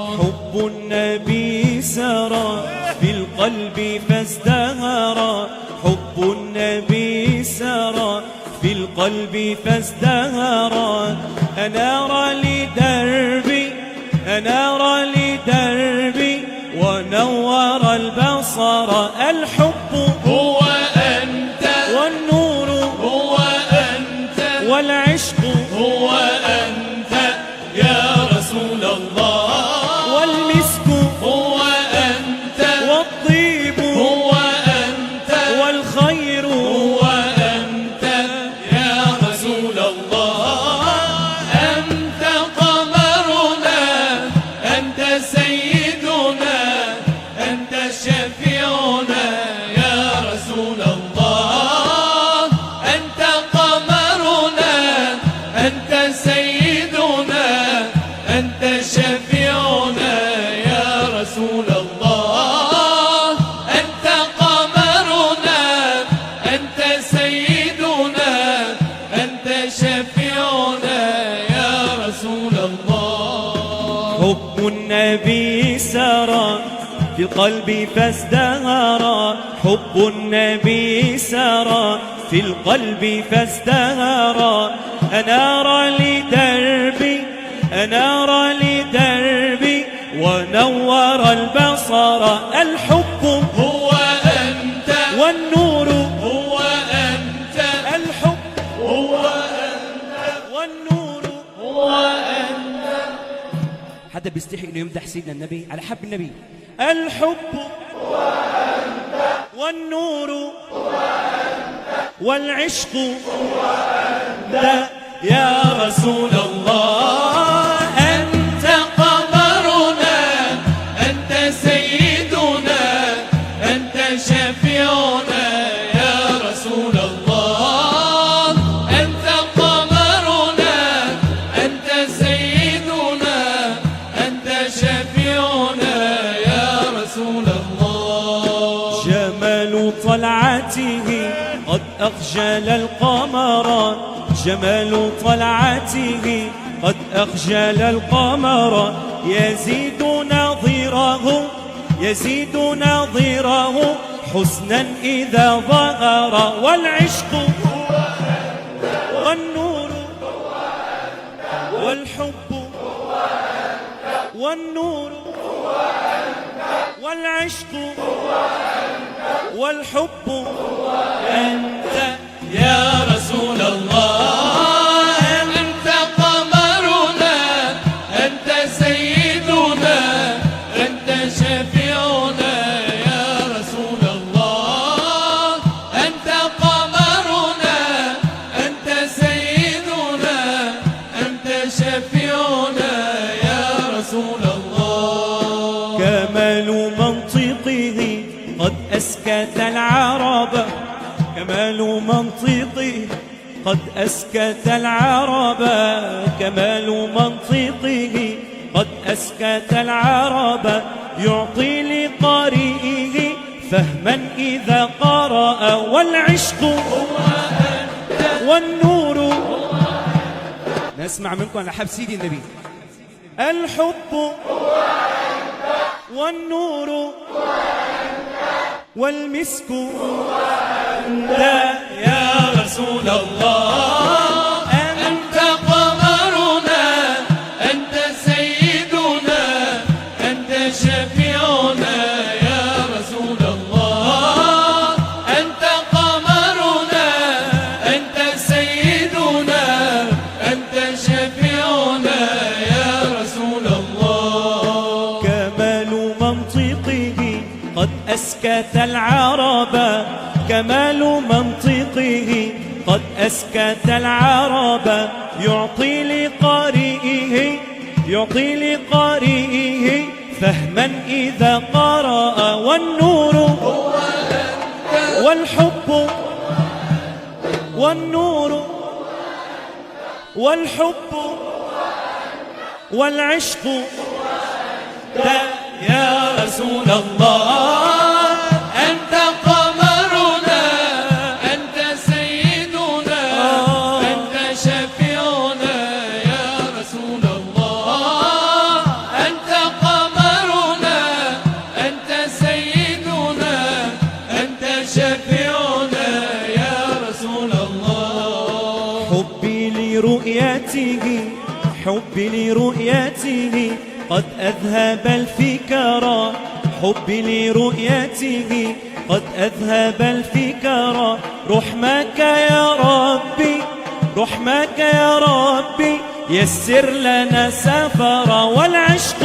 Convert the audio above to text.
حب النبي سرى في القلب فازدهرا، حب النبي سرى في القلب فازدهرا. أنار لدربي ونور البصر. الحب هو أنت، والنور هو أنت، والعشق هو أنت يا رسول الله. والمسك هو أنت، والطيب هو أنت، والخير هو أنت يا رسول الله. أنت قمرنا، أنت سيدنا، أنت شفيعنا يا رسول الله. أنت قمرنا، أنت سيدنا، أنت شفيعنا يا رسول الله. أنت قمرنا، أنت سيدنا، أنت شفيعنا يا رسول الله. حب النبي سرى في القلب فازدهرا، حب النبي سرى في القلب فازدهرا. أنار لدربي ونور البصر. الحب هو أنت، والنور هو أنت، الحب هو أنت، والنور. هو أنت. حد بيستحي انه يمدح سيدنا النبي على حب النبي. الحب هو أنت، والنور هو أنت، والعشق هو أنت يا رسول الله. أنت قمرنا، أنت سيدنا، أنت شفيعنا يا رسول الله. أنت قمرنا، أنت سيدنا، أنت شفيعنا يا رسول الله. جمال طلعته قد أخجل القمر، جمال طلعته قد أخجل القمر. يزيد نظيره حسنا إذا ظهر. والعشق والنور والحب والنور والعشق والحب أنت يا رسول الله. أنت قمرنا، أنت سيدنا، أنت شفيعنا يا رسول الله. أنت قمرنا، أنت سيدنا، أنت شفيعنا يا رسول الله. كمال منطقه قد أسكت العرب، كمال منطقه قد أسكت العرب، كمال منطقه قد أسكت العرب. يعطي لقارئه فهما إذا قرأ. والعشق والنور. نسمع منكم على حب سيدي النبي. الحب والنور والمسك أنت يا رسول الله. أنت قمرنا، أنت سيدنا، أنت شفيعنا يا رسول الله. أنت قمرنا، أنت سيدنا، أنت شفيعنا يا رسول الله. كمال منطقه قد أسكت العرب، كمال منطقه قد أسكت العرب. يعطي لقارئه فهما إذا قرأ. والنور والحب والنور والحب والعشق يا رسول الله. أنت قمرنا، أنت سيدنا، أنت شفيعنا يا رسول الله. أنت قمرنا، حبي لرؤيته قد أذهب الفكرة، حبي لرؤيته قد أذهب الفكرة. رحمك يا ربي، رحمك يا ربي، يسر لنا سفرا. والعشق